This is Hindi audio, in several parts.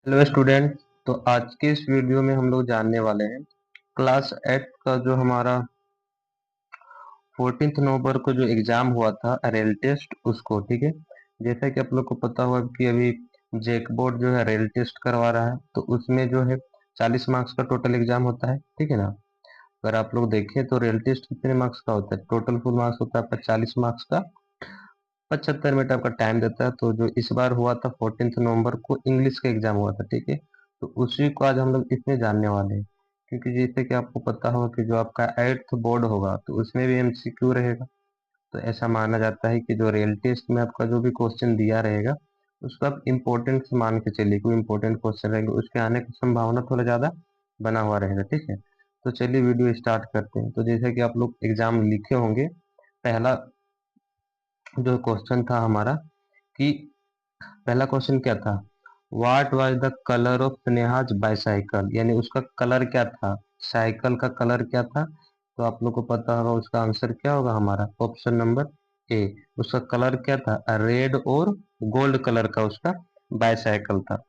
Hello student. तो आज के इस वीडियो में हम लोग जानने वाले हैं क्लास 8 का जो हमारा 14 नवंबर को जो एग्जाम हुआ था रेल टेस्ट उसको। ठीक है, जैसा कि आप लोग को पता हुआ कि अभी जेक बोर्ड जो है रेल टेस्ट करवा रहा है, तो उसमें जो है 40 मार्क्स का टोटल एग्जाम होता है। ठीक है ना। अगर आप लोग देखें तो रेल टेस्ट कितने मार्क्स का होता है, टोटल फुल मार्क्स होता है आपका 40 मार्क्स का। 75 मिनट आपका टाइम देता है। तो जो इस बार हुआ था 14 नवंबर को इंग्लिश का एग्जाम हुआ था। ठीक है, तो उसी को आज हम लोग इसमें जानने वाले हैं, क्योंकि जैसे कि आपको पता होगा कि जो आपका 8th बोर्ड होगा तो उसमें भी एमसीक्यू रहेगा। तो ऐसा माना जाता है कि जो रियल टेस्ट में आपका जो भी क्वेश्चन दिया रहेगा उसको आप इम्पोर्टेंट मान के चलिए, कोई इम्पोर्टेंट क्वेश्चन रहेंगे उसके आने की संभावना थोड़ा ज्यादा बना हुआ रहेगा। ठीक है, तो चलिए वीडियो स्टार्ट करते हैं। तो जैसे कि आप लोग एग्जाम लिखे होंगे, पहला जो क्वेश्चन था हमारा कि पहला क्वेश्चन क्या था, what was the colour of Sneha's bicycle, यानी उसका कलर क्या था, साइकिल का कलर क्या था। तो आप लोग को पता होगा उसका आंसर क्या होगा हमारा, ऑप्शन नंबर ए। उसका कलर क्या था, रेड और गोल्ड कलर का उसका बाईसाइकिल था।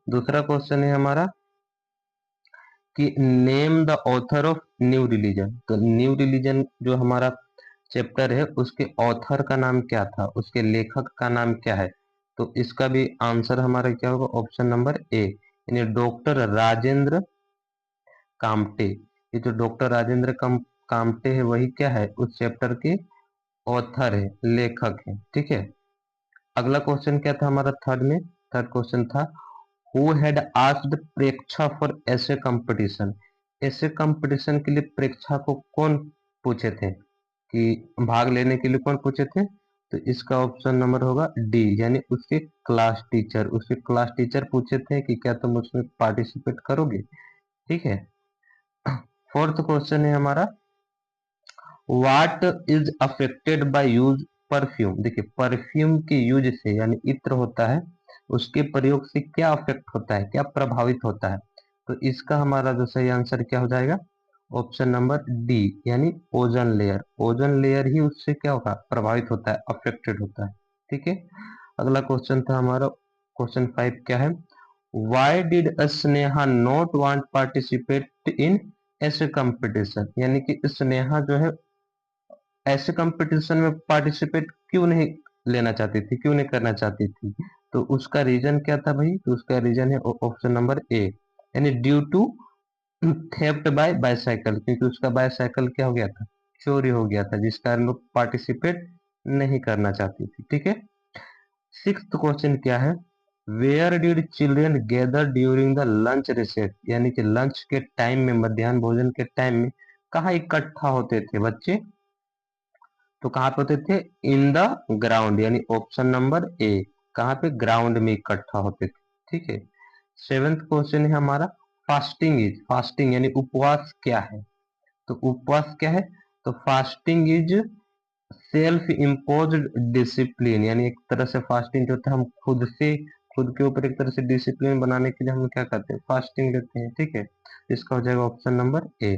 दूसरा क्वेश्चन है हमारा कि name the author of new religion. तो न्यू रिलीजन जो हमारा चैप्टर है उसके ऑथर का नाम क्या था, उसके लेखक का नाम क्या है। तो इसका भी आंसर हमारा क्या होगा, ऑप्शन नंबर ए, यानी डॉक्टर राजेंद्र कामटे। ये जो डॉक्टर राजेंद्र कामटे है वही क्या है, उस चैप्टर के ऑथर है, लेखक है। ठीक है। अगला क्वेश्चन क्या था हमारा, थर्ड क्वेश्चन था who had asked Preksha for ऐसे कंपटीशन। ऐसे कंपटीशन के लिए प्रेक्षा को कौन पूछे थे, कि भाग लेने के लिए कौन पूछे थे। तो इसका ऑप्शन नंबर होगा डी, यानी उसके क्लास टीचर पूछे थे कि क्या तुम उसमें पार्टिसिपेट करोगे। ठीक है। फोर्थ क्वेश्चन है हमारा what is affected by use perfume. देखिए परफ्यूम के यूज से, यानी इत्र होता है उसके प्रयोग से क्या अफेक्ट होता है, क्या प्रभावित होता है। तो इसका हमारा जो सही आंसर क्या हो जाएगा, ऑप्शन नंबर डी, यानी ओजोन लेयर। ओजोन लेयर ही उससे क्या होगा, प्रभावित होता है, अफेक्टेड होता है। ठीक है। अगला क्वेश्चन था हमारा क्वेश्चन 5 क्या है, why did Sneha not want participate in ऐसे कंपटीशन, यानी कि स्नेहा जो है ऐसे कंपटीशन में पार्टिसिपेट क्यों नहीं लेना चाहती थी, क्यों नहीं करना चाहती थी। तो उसका रीजन क्या था भाई, तो उसका रीजन है ऑप्शन नंबर ए, यानी due to theft by bicycle, क्योंकि उसका बाईसाइकिल क्या हो गया था, चोरी हो गया था, जिस कारण लोग पार्टिसिपेट नहीं करना चाहती थी। ठीक है। सिक्स्थ क्वेश्चन क्या है, where did children gather during the lunch recess, यानी कि लंच के टाइम में, मध्याह्न भोजन के टाइम में कहाँ इकट्ठा होते थे बच्चे। तो कहाँ पे होते थे, इन द ग्राउंड, यानी ऑप्शन नंबर ए, कहाँ पे, ग्राउंड में इकट्ठा होते थे। ठीक है। सेवेंथ क्वेश्चन है हमारा फास्टिंग यानी उपवास क्या है। तो उपवास क्या है, तो fasting is self imposed discipline, यानी एक तरह से फास्टिंग जो होता है हम खुद के ऊपर एक तरह से डिसिप्लिन बनाने के लिए हम क्या करते हैं, फास्टिंग लेते हैं। ठीक है। इसका हो जाएगा option number A.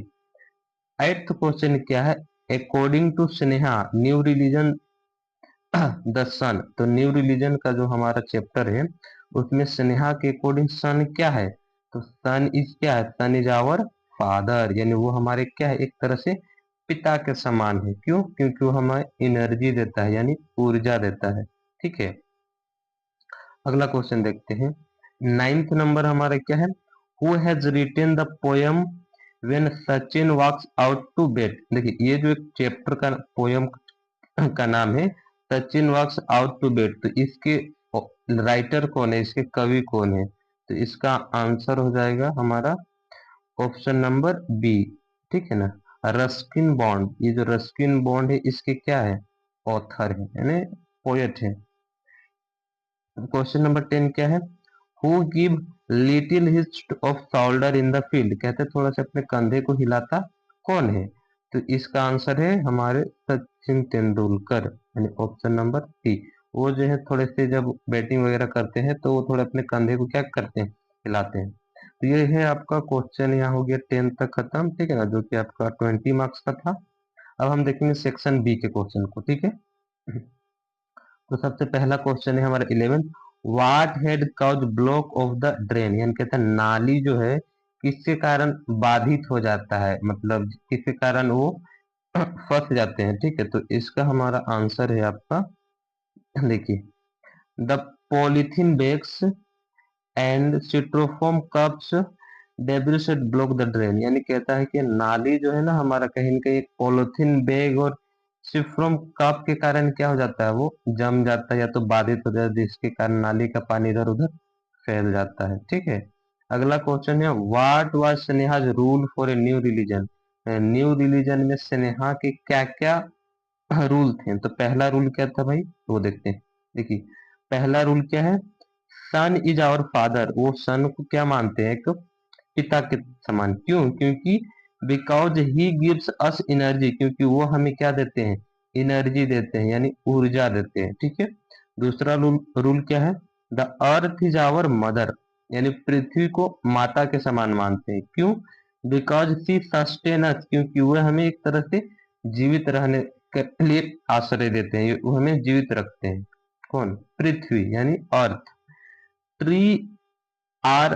Eighth question क्या है, according to Sneha new religion the sun. तो न्यू रिलीजन का जो हमारा चैप्टर है उसमें स्नेहा के अकॉर्डिंग सन क्या है। तो सन इज क्या है, सन इज आवर फादर, यानी वो हमारे क्या है, एक तरह से पिता के समान है। क्यों, क्योंकि वो हमें एनर्जी देता है, यानी ऊर्जा देता है। ठीक है। अगला क्वेश्चन देखते हैं, नाइन्थ नंबर हमारा क्या है, who has written the poem when Sachin walks out to bat. देखिए ये जो एक चैप्टर का पोयम का नाम है सचिन वॉक्स आउट टू बेट, तो इसके राइटर कौन है, इसके कवि कौन है। तो इसका आंसर हो जाएगा हमारा ऑप्शन नंबर बी। ठीक है ना, रस्किन बॉन्ड। ये जो रस्किन बॉन्ड है इसके क्या है, ऑथर है, यानी पोएट है। क्वेश्चन नंबर 10 क्या है, who give little hist of shoulder in the field, कहते थोड़ा सा अपने कंधे को हिलाता कौन है। तो इसका आंसर है हमारे सचिन तेंदुलकर, यानी ऑप्शन नंबर सी। वो जो है थोड़े से जब बैटिंग वगैरह करते हैं तो वो थोड़े अपने कंधे को क्या करते हैं, हिलाते हैं। तो ये है आपका क्वेश्चन, यहाँ हो गया 10 तक खत्म। ठीक है ना, जो कि आपका 20 मार्क्स का था। अब हम देखेंगे सेक्शन बी के क्वेश्चन को। ठीक है। तो सबसे पहला क्वेश्चन है हमारा 11, what had caused block of the drain, यानी कहते हैं नाली जो है किसके कारण बाधित हो जाता है, मतलब किसके कारण वो फंस जाते हैं। ठीक है, तो इसका हमारा आंसर है आपका, देखिए, the polythene bags and styrofoam cups debris set block the drain, यानी कहता है कि नाली जो है ना हमारा कहीं न कहीं एक पॉलीथीन बैग और स्टिरोफोम कप के कारण क्या हो जाता है, वो जम जाता है या तो बाधित हो जाता है, जिसके कारण नाली का पानी इधर उधर फैल जाता है। ठीक है, अगला क्वेश्चन है, what was Sneha's rule for a new religion, new religion में स्नेहा के क्या क्या रूल थे। तो पहला रूल क्या था भाई, वो देखते हैं। देखिए, पहला रूल क्या है, सन इज आवर फादर, वो सन को क्या मानते हैं, एक पिता के समान। क्यों, क्योंकि because he gives us energy, क्योंकि वो हमें क्या देते हैं, एनर्जी देते हैं, यानी ऊर्जा देते हैं। ठीक है, दूसरा रूल रूल क्या है, the earth is our mother, यानी पृथ्वी को माता के समान मानते हैं। क्यों, बिकॉज सी सस्टेन अस, क्योंकि वो हमें एक तरह से जीवित रहने के लिए आश्रय देते हैं, वो हमें जीवित रखते हैं। कौन, पृथ्वी यानी earth. Tree are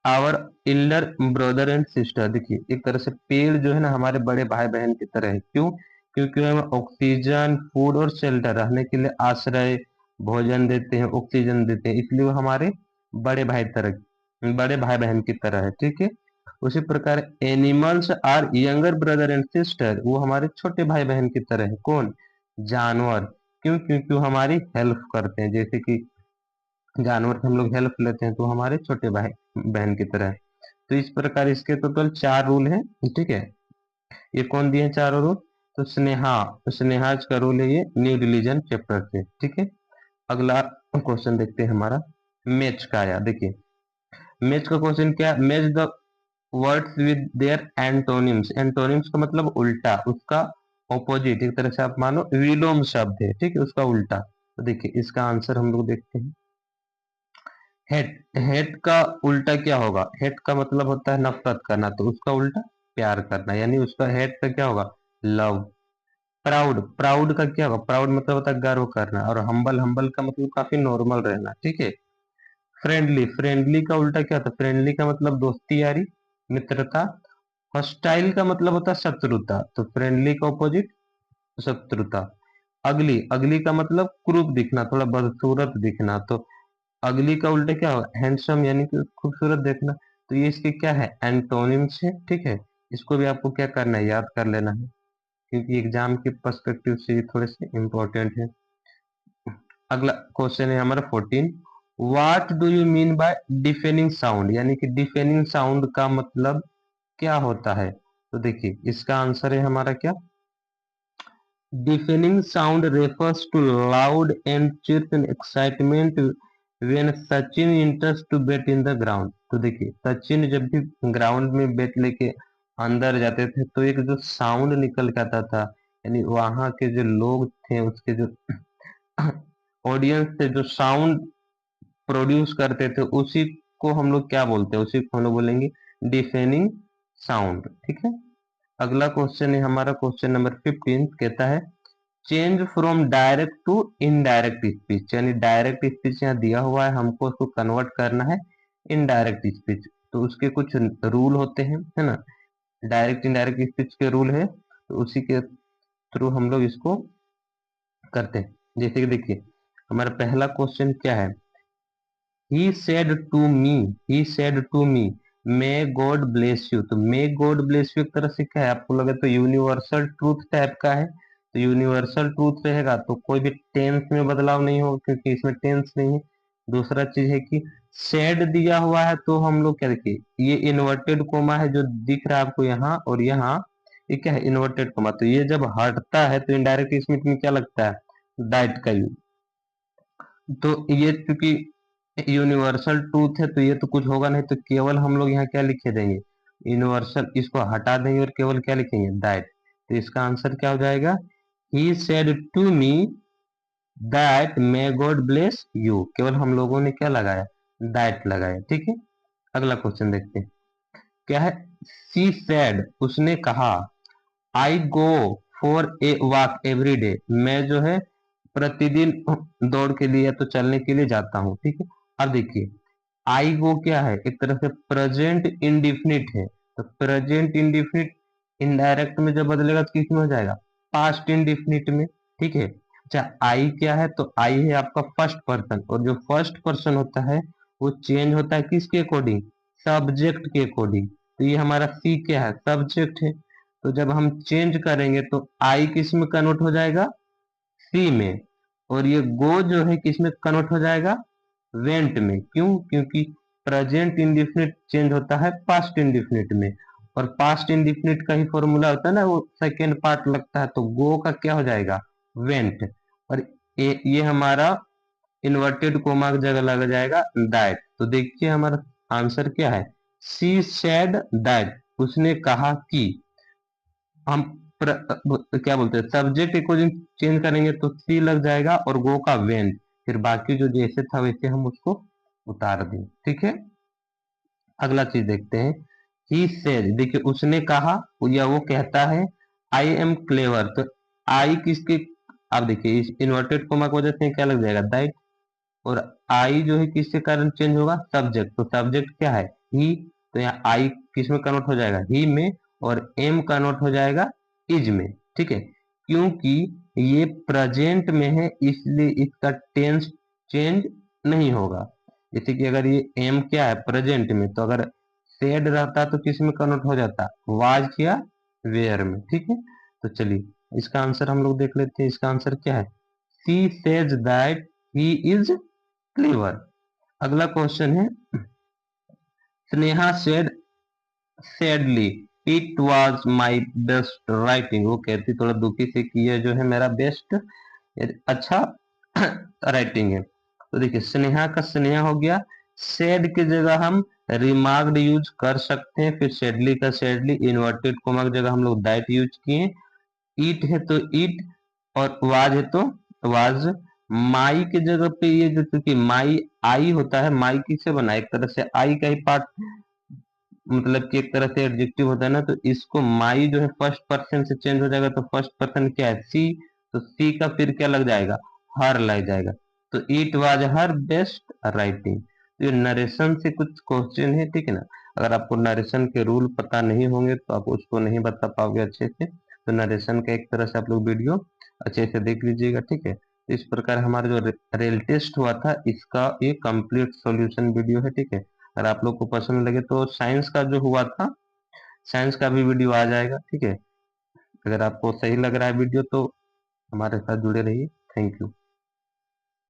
our elder brother and sister, देखिए एक तरह से पेड़ जो है ना हमारे बड़े भाई बहन की तरह है। क्यों, क्योंकि वो हमें ऑक्सीजन, फूड और शेल्टर, रहने के लिए आश्रय, भोजन देते हैं, ऑक्सीजन देते हैं, इसलिए वो हमारे बड़े भाई बहन की तरह है। ठीक है, उसी प्रकार animals are younger brother and sister, वो हमारे छोटे भाई बहन की तरह है। कौन, जानवर। क्यों, क्योंकि वो हमारी हेल्प करते हैं, जैसे कि जानवर से हम लोग हेल्प लेते हैं, तो हमारे छोटे भाई बहन की तरह है। तो इस प्रकार इसके टोटल 4 रूल हैं। ठीक है, ये कौन दिए हैं चारों रूल, तो स्नेहाज का रूल है ये न्यू रिलीजन चैप्टर से। ठीक है, अगला क्वेश्चन देखते हैं हमारा मैच का आया। देखिए, मैच का क्वेश्चन क्या, match the words with their antonyms, antonyms का मतलब उल्टा, उसका ऑपोजिट, एक तरह से आप मानो विलोम शब्द है। ठीक है, उसका उल्टा। तो देखिए इसका आंसर हम लोग देखते हैं। हेट, हेट का उल्टा क्या होगा, हेट का मतलब होता है नफरत करना, तो उसका उल्टा प्यार करना, यानी उसका हेट का क्या होगा, लव। प्राउड, प्राउड का क्या होगा, प्राउड मतलब होता है गर्व करना, और हम्बल, हम्बल का मतलब काफी नॉर्मल रहना। ठीक है, फ्रेंडली, फ्रेंडली का उल्टा क्या होता है, फ्रेंडली का मतलब दोस्ती यारी मित्रता। हॉस्टाइल का मतलब होता है शत्रुता, तो फ्रेंडली का ऑपोजिट शत्रुता। अगली, अगली का मतलब क्रूप दिखना, थोड़ा बदसूरत दिखना, तो अगली का उल्टा क्या होगा, हैंडसम, यानी कि खूबसूरत देखना। तो ये इसके क्या है, एंटोनिम्स है। ठीक है, इसको भी आपको क्या करना है, याद कर लेना है, क्योंकि एग्जाम के पर्सपेक्टिव से ये थोड़े से इंपॉर्टेंट है। अगला क्वेश्चन है हमारा 14, what do you mean by deafening sound, यानी कि डिफेनिंग साउंड का मतलब क्या होता है। तो देखिए इसका आंसर है हमारा क्या, deafening sound refers to loud and chirp and excitement when Sachin enters to bet in the ground। तो देखिए सचिन जब भी ग्राउंड में बेट लेके अंदर जाते थे, तो एक जो साउंड निकल के आता था, यानी वहां के जो लोग थे, उसके जो ऑडियंस थे, जो साउंड प्रोड्यूस करते थे, उसी को हम लोग क्या बोलते हैं, उसी को हम लोग बोलेंगे डिफेनिंग साउंड। ठीक है, अगला क्वेश्चन है हमारा क्वेश्चन नंबर 15, कहता है change from direct to indirect speech, यानी डायरेक्ट स्पीच यहाँ दिया हुआ है, हमको उसको कन्वर्ट करना है इनडायरेक्ट स्पीच। तो उसके कुछ रूल होते हैं, है ना, डायरेक्ट इनडायरेक्ट स्पीच के रूल है, तो उसी के थ्रू हम लोग इसको करते हैं। जैसे कि देखिए हमारा पहला क्वेश्चन क्या है, he said to me, he said to me may God bless you, तो मे गॉड ब्लेस यू एक तरह से क्या है, आपको लगे तो यूनिवर्सल ट्रूथ टाइप का है, तो यूनिवर्सल ट्रूथ रहेगा तो कोई भी टेंस में बदलाव नहीं होगा, क्योंकि इसमें टेंस नहीं है। दूसरा चीज है कि सेड दिया हुआ है, तो हम लोग क्या देखिए, ये इन्वर्टेड कोमा है जो दिख रहा है आपको यहाँ और यहाँ, ये क्या है, इन्वर्टेड कोमा, तो ये जब हटता है तो इनडायरेक्ट स्पीच में क्या लगता है, डाइट का यू। तो ये चूंकि यूनिवर्सल ट्रूथ है, तो ये तो कुछ होगा नहीं, तो केवल हम लोग यहाँ क्या लिखे देंगे, यूनिवर्सल, इसको हटा देंगे और केवल क्या लिखेंगे, दैट। तो इसका आंसर क्या हो जाएगा, he said to me that may God bless you, केवल हम लोगों ने क्या लगाया, दैट लगाया। ठीक है, अगला क्वेश्चन देखते हैं क्या है, सी सेड, उसने कहा, I go for a walk every day, मैं जो है प्रतिदिन दौड़ के लिए या तो चलने के लिए जाता हूँ, ठीक है। अब देखिए आई वो क्या है, एक तरह से प्रेजेंट इंडिफिनिट है, तो प्रेजेंट इंडिफिनिट इनडायरेक्ट में जब बदलेगा तो किस में हो जाएगा, पास्ट इंडिफिनिट में, ठीक है। अच्छा आई क्या है, तो आई है आपका फर्स्ट पर्सन, और जो फर्स्ट पर्सन होता है वो चेंज होता है किसके अकॉर्डिंग, सब्जेक्ट के अकॉर्डिंग। तो ये हमारा सी क्या है, सब्जेक्ट है। तो जब हम चेंज करेंगे तो आई किस में कन्वर्ट हो जाएगा, सी में। और ये गो जो है किस में कन्वर्ट हो जाएगा, वेंट में। क्यों, क्योंकि प्रेजेंट इंडिफिनिट चेंज होता है पास्ट इंडिफिनिट में, और पास्ट इंडिफिनिट का ही फॉर्मूला होता है ना, वो सेकेंड पार्ट लगता है, तो गो का क्या हो जाएगा, वेंट। और ये हमारा इन्वर्टेड कोमा की जगह लग जाएगा दैट। तो देखिए हमारा आंसर क्या है, सी सेड दैट, उसने कहा कि। हम क्या बोलते हैं, सब्जेक्ट को चेंज करेंगे तो सी लग जाएगा और गो का वेन, फिर बाकी जो जैसे था वैसे हम उसको उतार दें, ठीक है। अगला चीज देखते हैं, ही सेज, देखिए उसने कहा या वो कहता है आई एम क्लेवर, तो आई किसके, आप देखिए इस इन्वर्टेड कोमा की वजह से क्या लग जाएगा, दैट। और आई जो है किसके कारण चेंज होगा, सब्जेक्ट, तो सब्जेक्ट क्या है, ही। तो यहाँ आई किस में कन्वर्ट हो जाएगा, ही में, और एम कन्वर्ट हो जाएगा इज में, ठीक है। क्योंकि ये प्रेजेंट में है इसलिए इसका टेंस चेंज नहीं होगा। जैसे कि अगर ये एम क्या है प्रेजेंट में, तो अगर सेड रहता तो किस में कन्वर्ट हो जाता, वाज या वेयर में, ठीक है। तो चलिए इसका आंसर हम लोग देख लेते हैं, इसका आंसर क्या है, she says that he is clever. अगला क्वेश्चन है, Sneha said sadly it was my best writing, वो कहती थोड़ा दुखी से कि ये जो है मेरा बेस्ट अच्छा राइटिंग है। तो देखिए स्नेहा का स्नेहा हो गया, सेड की जगह हम रिमार्क्ड यूज कर सकते हैं, फिर सैडली का सैडली, इन्वर्टेड कोमा की जगह हम लोग दैट यूज किए, ईट है तो ईट, और वाज है तो वाज। माई की जगह पे ये जो, चूंकि माई आई होता है, माई किससे बना, एक तरह से आई का ही पार्ट, मतलब कि एक तरह से एडजेक्टिव होता है ना, तो इसको माई जो है फर्स्ट पर्सन से चेंज हो जाएगा, तो फर्स्ट पर्सन क्या है, सी। तो सी का फिर क्या लग जाएगा, हर लग जाएगा। तो it was her best writing. तो ये नरेशन से कुछ क्वेश्चन है, ठीक है ना। अगर आपको नरेशन के रूल पता नहीं होंगे तो आप उसको नहीं बता पाओगे अच्छे से, तो नरेशन का एक तरह से आप लोग वीडियो अच्छे से देख लीजिएगा, ठीक है। तो इस प्रकार हमारा जो रेल टेस्ट हुआ था इसका ये कंप्लीट सॉल्यूशन वीडियो है, ठीक है। अगर आप लोग को पसंद लगे तो साइंस का जो हुआ था, साइंस का भी वीडियो आ जाएगा, ठीक है। अगर आपको सही लग रहा है वीडियो तो हमारे साथ जुड़े रहिए। Thank you.